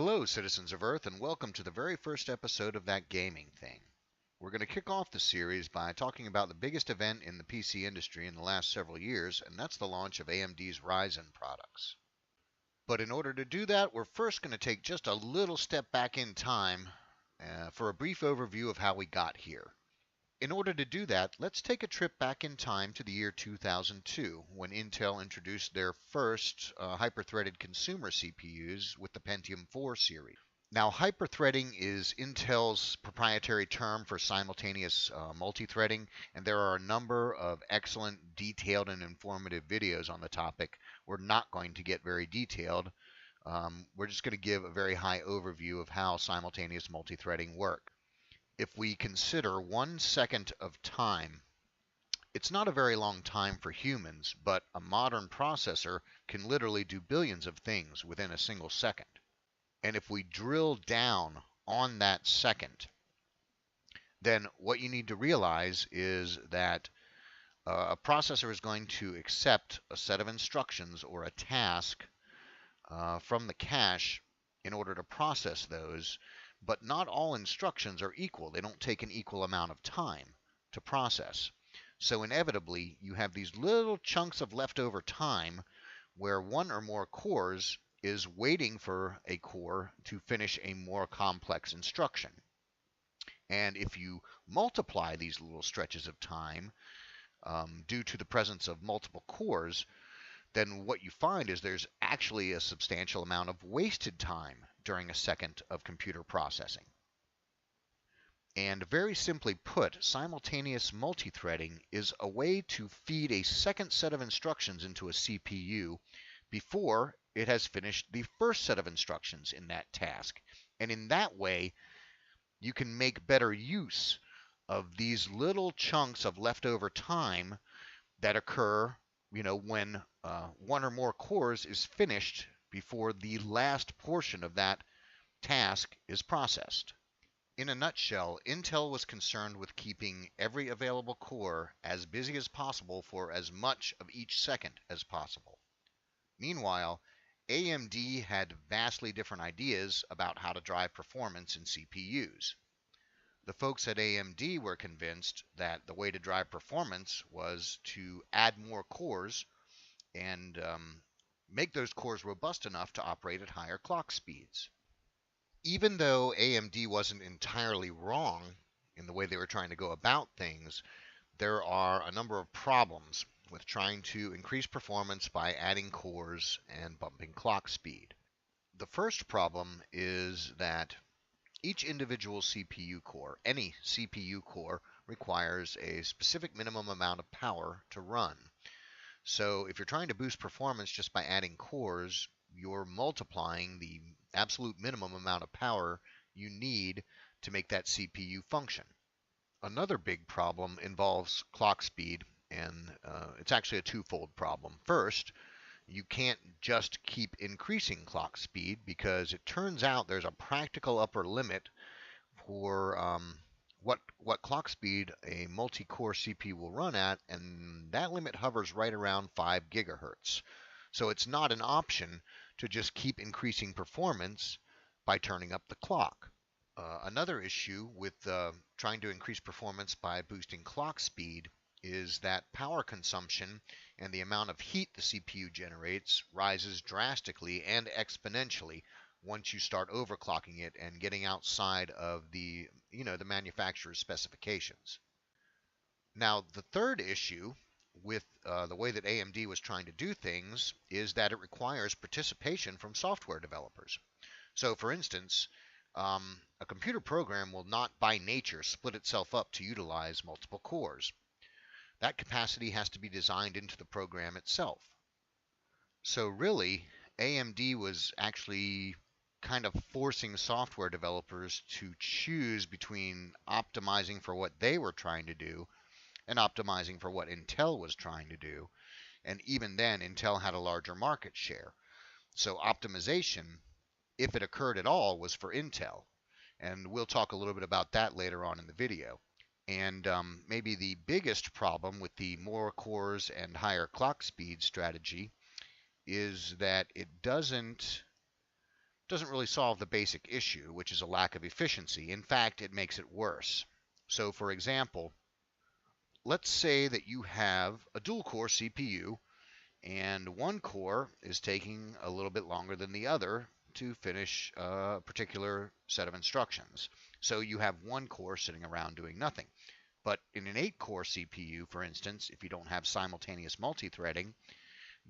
Hello, citizens of Earth, and welcome to the very first episode of That Gaming Thing. We're going to kick off the series by talking about the biggest event in the PC industry in the last several years, and that's the launch of AMD's Ryzen products. But in order to do that, we're first going to take just a little step back in time for a brief overview of how we got here. In order to do that, let's take a trip back in time to the year 2002, when Intel introduced their first hyper-threaded consumer CPUs with the Pentium 4 series. Now, hyper-threading is Intel's proprietary term for simultaneous multi-threading, and there are a number of excellent, detailed, and informative videos on the topic. We're not going to get very detailed. We're just going to give a very high overview of how simultaneous multi-threading works. If we consider 1 second of time, it's not a very long time for humans, but a modern processor can literally do billions of things within a single second. And if we drill down on that second, then what you need to realize is that a processor is going to accept a set of instructions or a task from the cache in order to process those. But not all instructions are equal. They don't take an equal amount of time to process. So inevitably, you have these little chunks of leftover time where one or more cores is waiting for a core to finish a more complex instruction. And if you multiply these little stretches of time due to the presence of multiple cores, then what you find is there's actually a substantial amount of wasted time during a second of computer processing. And very simply put, simultaneous multi-threading is a way to feed a second set of instructions into a CPU before it has finished the first set of instructions in that task. And in that way, you can make better use of these little chunks of leftover time that occur, when one or more cores is finished before the last portion of that task is processed. In a nutshell, Intel was concerned with keeping every available core as busy as possible for as much of each second as possible. Meanwhile, AMD had vastly different ideas about how to drive performance in CPUs. The folks at AMD were convinced that the way to drive performance was to add more cores and make those cores robust enough to operate at higher clock speeds. Even though AMD wasn't entirely wrong in the way they were trying to go about things, there are a number of problems with trying to increase performance by adding cores and bumping clock speed. The first problem is that each individual CPU core, any CPU core, requires a specific minimum amount of power to run. So if you're trying to boost performance just by adding cores, you're multiplying the absolute minimum amount of power you need to make that CPU function. Another big problem involves clock speed, and it's actually a twofold problem. First, you can't just keep increasing clock speed because it turns out there's a practical upper limit for what clock speed a multi-core CPU will run at, and that limit hovers right around 5 gigahertz. So it's not an option to just keep increasing performance by turning up the clock. Another issue with trying to increase performance by boosting clock speed is that power consumption and the amount of heat the CPU generates rises drastically and exponentially once you start overclocking it and getting outside of the manufacturer's specifications. Now, the third issue with the way that AMD was trying to do things is that it requires participation from software developers. So, for instance, a computer program will not by nature split itself up to utilize multiple cores. That capacity has to be designed into the program itself. So really, AMD was actually kind of forcing software developers to choose between optimizing for what they were trying to do and optimizing for what Intel was trying to do. And even then, Intel had a larger market share. So optimization, if it occurred at all, was for Intel. And we'll talk a little bit about that later on in the video. And maybe the biggest problem with the more cores and higher clock speed strategy is that it doesn't doesn't really solve the basic issue, which is a lack of efficiency. In fact, it makes it worse. So, for example, let's say that you have a dual-core CPU, and one core is taking a little bit longer than the other to finish a particular set of instructions. So you have one core sitting around doing nothing. But in an 8-core CPU, for instance, if you don't have simultaneous multi-threading,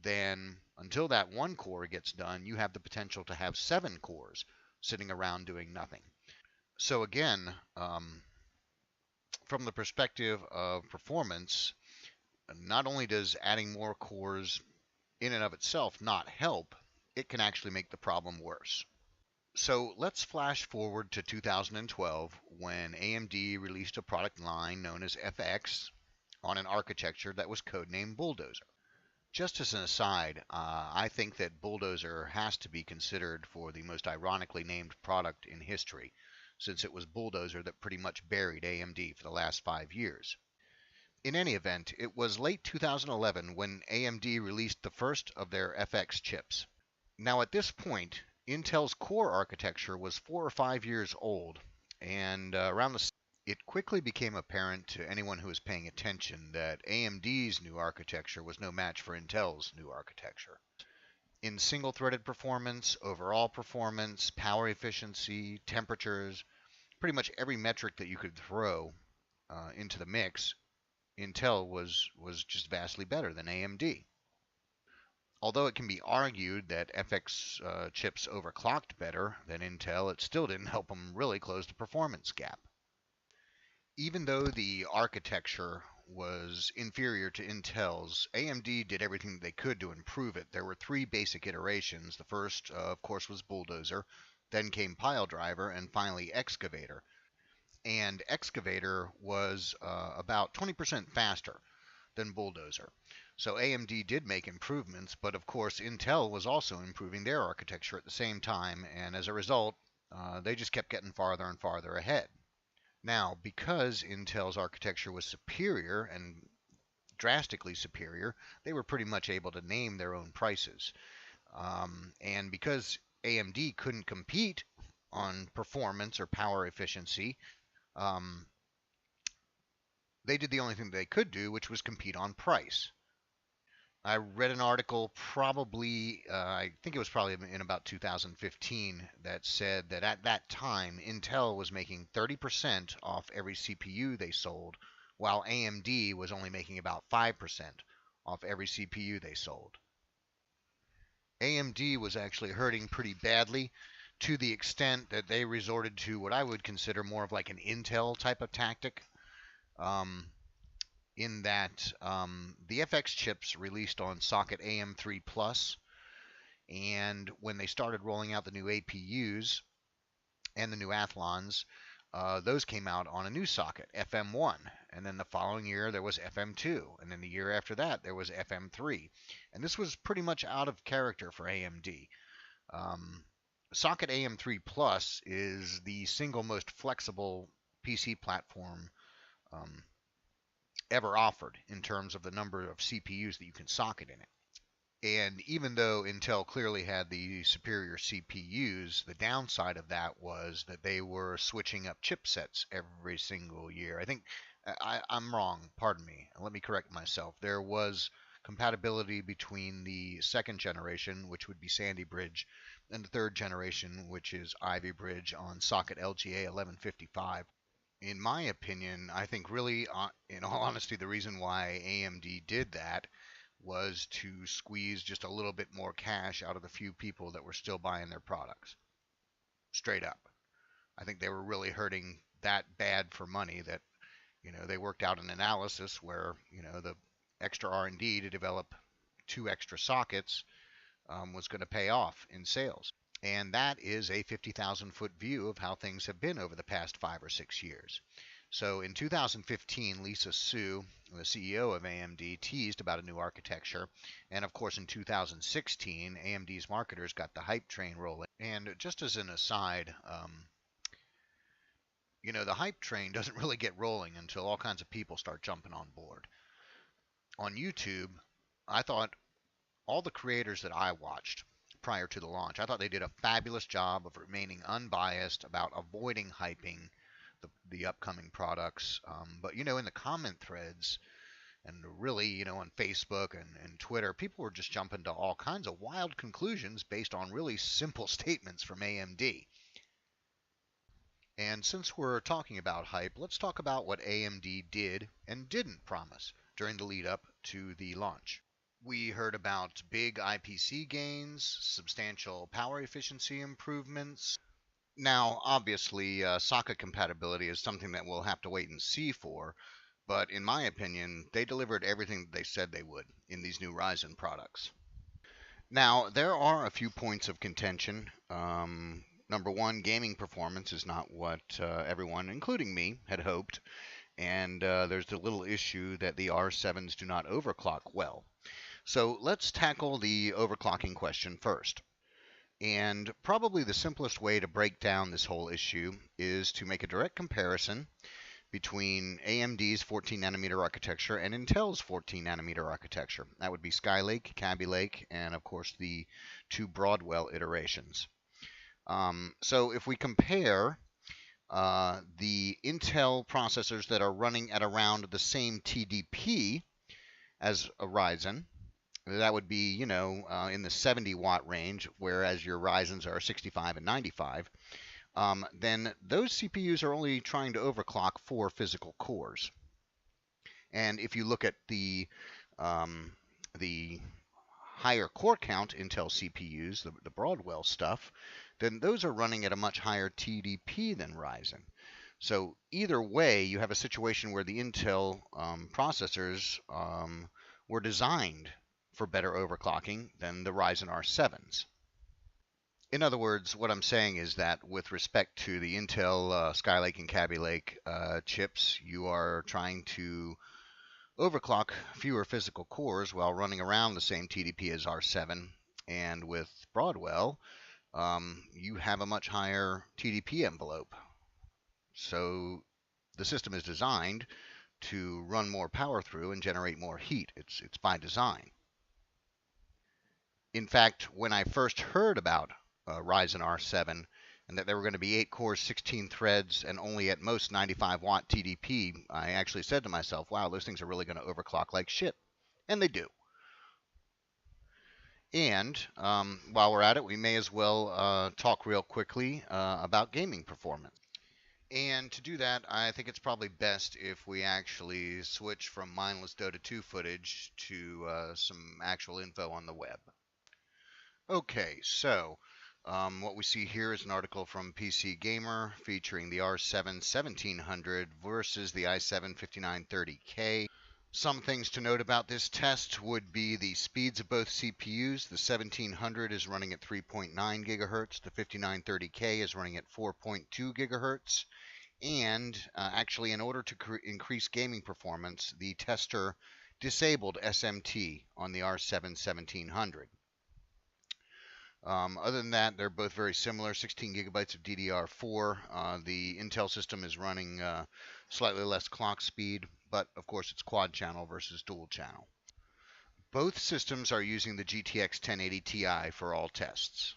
then until that one core gets done, you have the potential to have 7 cores sitting around doing nothing. So again, from the perspective of performance, not only does adding more cores in and of itself not help, it can actually make the problem worse. So let's flash forward to 2012 when AMD released a product line known as FX on an architecture that was codenamed Bulldozer. Just as an aside, I think that Bulldozer has to be considered for the most ironically named product in history, since it was Bulldozer that pretty much buried AMD for the last 5 years. In any event, it was late 2011 when AMD released the first of their FX chips. Now, at this point, Intel's core architecture was 4 or 5 years old, and it quickly became apparent to anyone who was paying attention that AMD's new architecture was no match for Intel's new architecture. In single-threaded performance, overall performance, power efficiency, temperatures, pretty much every metric that you could throw into the mix, Intel was just vastly better than AMD. Although it can be argued that FX chips overclocked better than Intel, it still didn't help them really close the performance gap. Even though the architecture was inferior to Intel's, AMD did everything they could to improve it. There were 3 basic iterations. The first, of course, was Bulldozer, then came Piledriver, and finally Excavator. And Excavator was about 20% faster than Bulldozer. So AMD did make improvements, but of course Intel was also improving their architecture at the same time, and as a result, they just kept getting farther and farther ahead. Now, because Intel's architecture was superior and drastically superior, they were pretty much able to name their own prices. And because AMD couldn't compete on performance or power efficiency, they did the only thing they could do, which was compete on price. I read an article I think it was probably in about 2015, that said that at that time, Intel was making 30% off every CPU they sold, while AMD was only making about 5% off every CPU they sold. AMD was actually hurting pretty badly, to the extent that they resorted to what I would consider more of like an Intel type of tactic. In that the FX chips released on socket AM3 Plus, and when they started rolling out the new APUs and the new Athlons, those came out on a new socket, FM1, and then the following year there was FM2, and then the year after that there was FM3, and this was pretty much out of character for AMD. Socket AM3 Plus is the single most flexible PC platform ever offered in terms of the number of CPUs that you can socket in it. And even though Intel clearly had the superior CPUs, the downside of that was that they were switching up chipsets every single year. I think I'm wrong, pardon me. Let me correct myself. There was compatibility between the second generation, which would be Sandy Bridge, and the third generation, which is Ivy Bridge on socket LGA 1155. In my opinion, I think really, in all honesty, the reason why AMD did that was to squeeze just a little bit more cash out of the few people that were still buying their products. Straight up. I think they were really hurting that bad for money that, they worked out an analysis where, the extra R&D to develop 2 extra sockets was going to pay off in sales. And that is a 50,000-foot view of how things have been over the past 5 or 6 years. So in 2015, Lisa Su, the CEO of AMD, teased about a new architecture. And of course, in 2016, AMD's marketers got the hype train rolling. And just as an aside, the hype train doesn't really get rolling until all kinds of people start jumping on board. On YouTube, I thought all the creators that I watched prior to the launch. I thought they did a fabulous job of remaining unbiased about avoiding hyping the upcoming products. But in the comment threads and really, on Facebook and Twitter, people were just jumping to all kinds of wild conclusions based on really simple statements from AMD. And since we're talking about hype, let's talk about what AMD did and didn't promise during the lead up to the launch. We heard about big IPC gains, substantial power efficiency improvements. Now, obviously, socket compatibility is something that we'll have to wait and see for, but in my opinion, they delivered everything they said they would in these new Ryzen products. Now, there are a few points of contention. Number one, gaming performance is not what everyone, including me, had hoped, and there's the little issue that the R7s do not overclock well. So let's tackle the overclocking question first. And probably the simplest way to break down this whole issue is to make a direct comparison between AMD's 14 nanometer architecture and Intel's 14 nanometer architecture. That would be Skylake, Kaby Lake, and of course the two Broadwell iterations. So if we compare the Intel processors that are running at around the same TDP as a Ryzen, that would be, in the 70 watt range, whereas your Ryzens are 65 and 95. Then those CPUs are only trying to overclock 4 physical cores. And if you look at the higher core count Intel CPUs, the Broadwell stuff, then those are running at a much higher TDP than Ryzen. So either way, you have a situation where the Intel processors were designed for better overclocking than the Ryzen R7s. In other words, what I'm saying is that with respect to the Intel Skylake and Kaby Lake chips, you are trying to overclock fewer physical cores while running around the same TDP as R7. And with Broadwell, you have a much higher TDP envelope. So the system is designed to run more power through and generate more heat. It's by design. In fact, when I first heard about Ryzen R7 and that there were going to be 8 cores, 16 threads, and only at most 95 watt TDP, I actually said to myself, wow, those things are really going to overclock like shit. And they do. And while we're at it, we may as well talk real quickly about gaming performance. And to do that, I think it's probably best if we actually switch from mindless Dota 2 footage to some actual info on the web. Okay, so what we see here is an article from PC Gamer featuring the R7 1700 versus the i7 5930K. Some things to note about this test would be the speeds of both CPUs. The 1700 is running at 3.9 gigahertz. The 5930K is running at 4.2 gigahertz. And actually, in order to increase gaming performance, the tester disabled SMT on the R7 1700. Other than that, they're both very similar, 16 gigabytes of DDR4. The Intel system is running slightly less clock speed, but of course it's quad channel versus dual channel. Both systems are using the GTX 1080 Ti for all tests.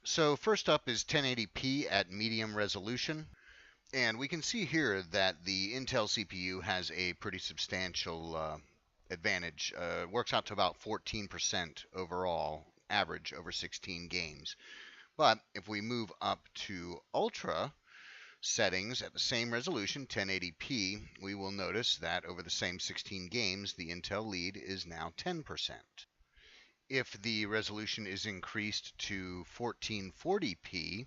So first up is 1080p at medium resolution. And we can see here that the Intel CPU has a pretty substantial advantage. Works out to about 14% overall, average over 16 games. But if we move up to Ultra settings at the same resolution, 1080p, we will notice that over the same 16 games, the Intel lead is now 10%. If the resolution is increased to 1440p,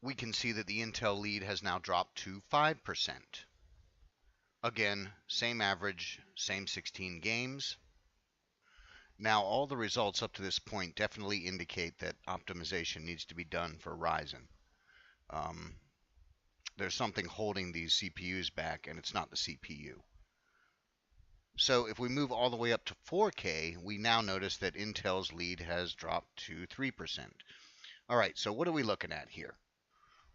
we can see that the Intel lead has now dropped to 5%. Again, same average, same 16 games. Now, all the results up to this point definitely indicate that optimization needs to be done for Ryzen. There's something holding these CPUs back, and it's not the CPU. So if we move all the way up to 4K, we now notice that Intel's lead has dropped to 3%. All right, so what are we looking at here?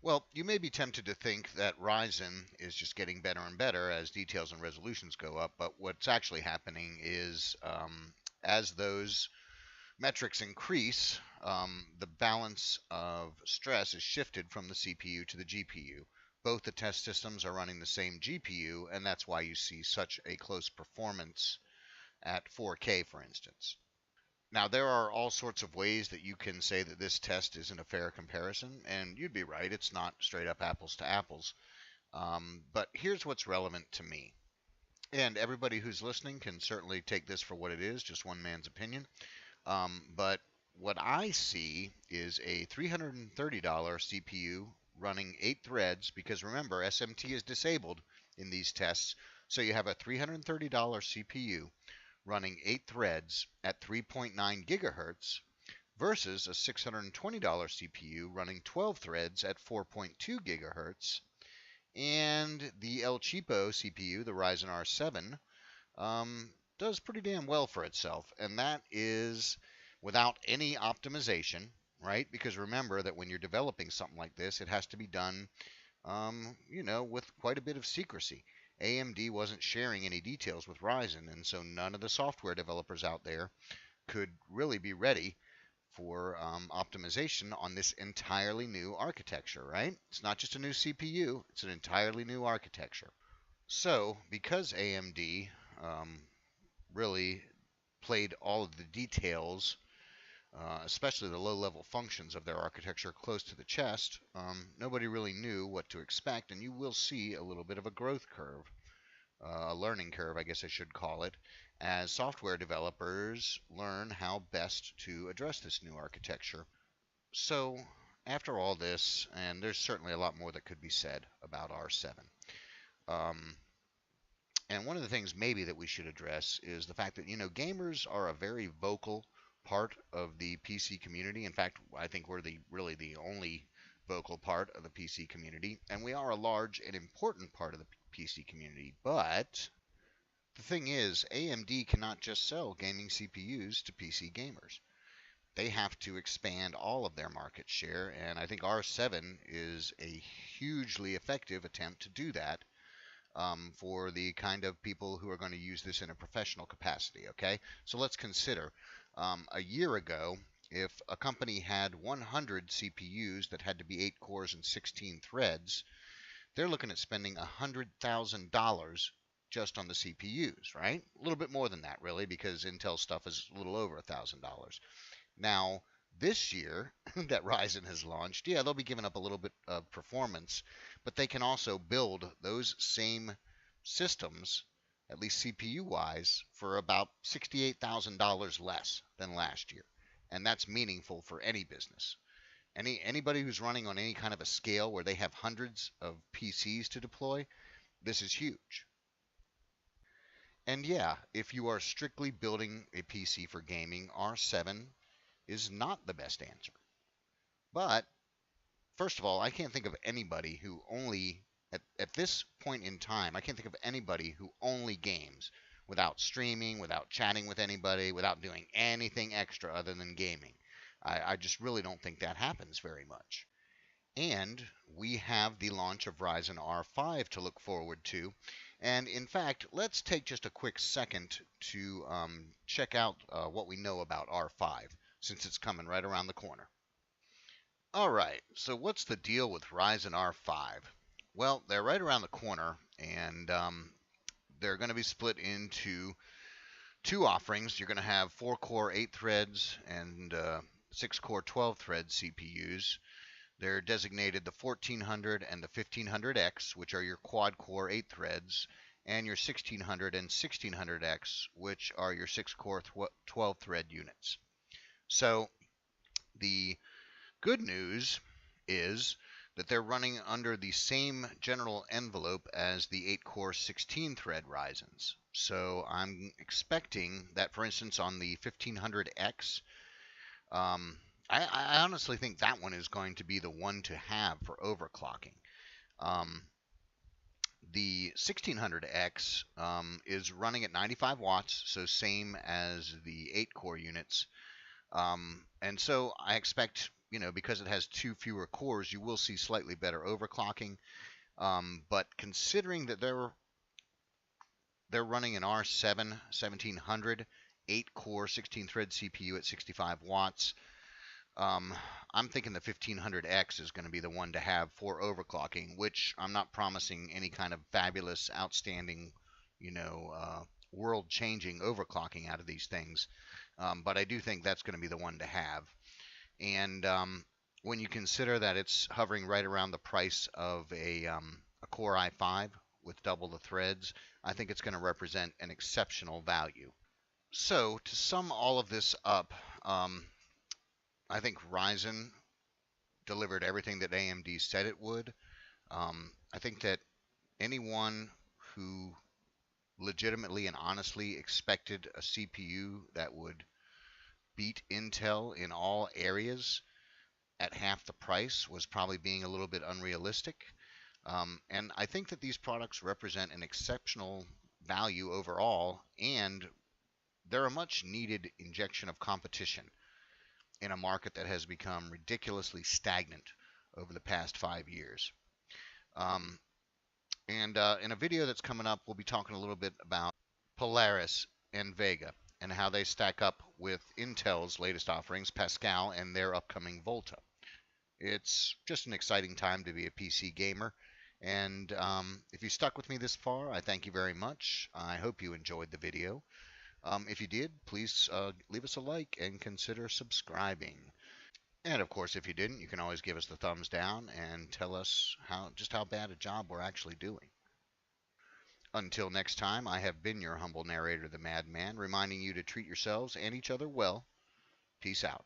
Well, you may be tempted to think that Ryzen is just getting better and better as details and resolutions go up, but what's actually happening is as those metrics increase, the balance of stress is shifted from the CPU to the GPU. Both the test systems are running the same GPU, and that's why you see such a close performance at 4K, for instance. Now, there are all sorts of ways that you can say that this test isn't a fair comparison, and you'd be right, it's not straight up apples to apples. But here's what's relevant to me. And everybody who's listening can certainly take this for what it is, just one man's opinion. But what I see is a $330 CPU running 8 threads, because remember, SMT is disabled in these tests. So you have a $330 CPU running 8 threads at 3.9 gigahertz versus a $620 CPU running 12 threads at 4.2 gigahertz. And the El Cheapo CPU, the Ryzen R7, does pretty damn well for itself. And that is without any optimization, right? Because remember that when you're developing something like this, it has to be done, with quite a bit of secrecy. AMD wasn't sharing any details with Ryzen, and so none of the software developers out there could really be ready for optimization on this entirely new architecture, right? It's not just a new CPU, it's an entirely new architecture. So, because AMD really played all of the details, especially the low-level functions of their architecture close to the chest, nobody really knew what to expect, and you will see a little bit of a growth curve, a learning curve, I guess I should call it, as software developers learn how best to address this new architecture. So, after all this, and there's certainly a lot more that could be said about R7, and one of the things maybe that we should address is the fact that, gamers are a very vocal part of the PC community. In fact, I think we're really the only vocal part of the PC community, and we are a large and important part of the PC community. But the thing is, AMD cannot just sell gaming CPUs to PC gamers. They have to expand all of their market share, and I think R7 is a hugely effective attempt to do that. For the kind of people who are going to use this in a professional capacity, okay? So let's consider a year ago, if a company had 100 CPUs that had to be 8 cores and 16 threads, they're looking at spending $100,000 just on the CPUs, right? A little bit more than that, really, because Intel stuff is a little over $1,000. Now, this year that Ryzen has launched, yeah, they'll be giving up a little bit of performance, but they can also build those same systems, at least CPU-wise, for about $68,000 less than last year. And that's meaningful for any business. Anybody who's running on any kind of a scale where they have hundreds of PCs to deploy, this is huge. And yeah, if you are strictly building a PC for gaming, R7 is not the best answer. But first of all, I can't think of anybody who only, at this point in time, I can't think of anybody who only games without streaming, without chatting with anybody, without doing anything extra other than gaming. I just really don't think that happens very much. And we have the launch of Ryzen R5 to look forward to. And in fact, let's take just a quick second to check out what we know about R5, since it's coming right around the corner. All right, so what's the deal with Ryzen R5? Well, they're right around the corner, and they're going to be split into two offerings. You're going to have 4-core 8 threads and 6-core 12 thread CPUs. They're designated the 1400 and the 1500X, which are your quad-core 8 threads, and your 1600 and 1600X, which are your 6-core 12 thread units. So the good news is that they're running under the same general envelope as the 8-core 16-thread Ryzens. So I'm expecting that, for instance, on the 1500X, I honestly think that one is going to be the one to have for overclocking. The 1600X is running at 95 watts, so same as the 8-core units. And so I expect, because it has 2 fewer cores, you will see slightly better overclocking. But considering that they're running an R7 1700 8-core, 16-thread CPU at 65 watts. I'm thinking the 1500X is going to be the one to have for overclocking, which I'm not promising any kind of fabulous, outstanding, world-changing overclocking out of these things. But I do think that's going to be the one to have. And when you consider that it's hovering right around the price of a Core i5 with double the threads, I think it's going to represent an exceptional value. So to sum all of this up, I think Ryzen delivered everything that AMD said it would. I think that anyone who legitimately and honestly expected a CPU that would beat Intel in all areas at half the price was probably being a little bit unrealistic. And I think that these products represent an exceptional value overall, and they're a much needed injection of competition in a market that has become ridiculously stagnant over the past 5 years. Um, and in a video that's coming up, we'll be talking a little bit about Polaris and Vega and how they stack up with Intel's latest offerings, Pascal, and their upcoming Volta. It's just an exciting time to be a PC gamer. And if you stuck with me this far, I thank you very much. I hope you enjoyed the video. If you did, please leave us a like and consider subscribing. And of course, if you didn't, you can always give us the thumbs down and tell us just how bad a job we're actually doing. Until next time, I have been your humble narrator, the Madman, reminding you to treat yourselves and each other well. Peace out.